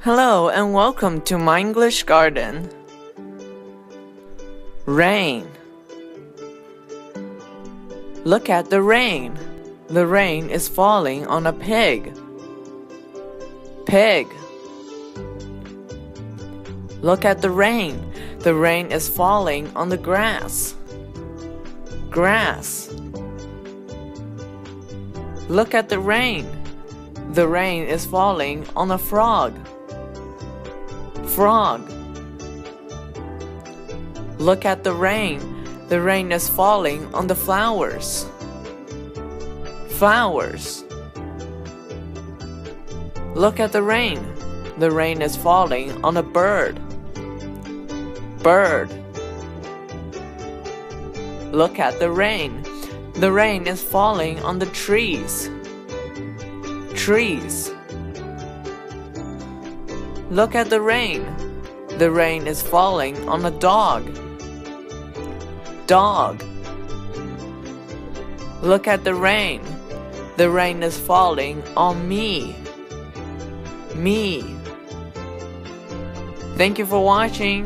Hello and welcome to my English garden. Rain. Look at the rain. The rain is falling on a pig. Pig. Look at the rain. The rain is falling on the grass. Grass. Look at the rain. The rain is falling on a frog. Frog. Look at the rain. The rain is falling on the flowers. Flowers. Look at the rain. The rain is falling on a bird. Bird. Look at the rain. The rain is falling on the trees. Trees. Look at the rain. The rain is falling on a dog. Dog. Look at the rain. The rain is falling on me. Me. Thank you for watching.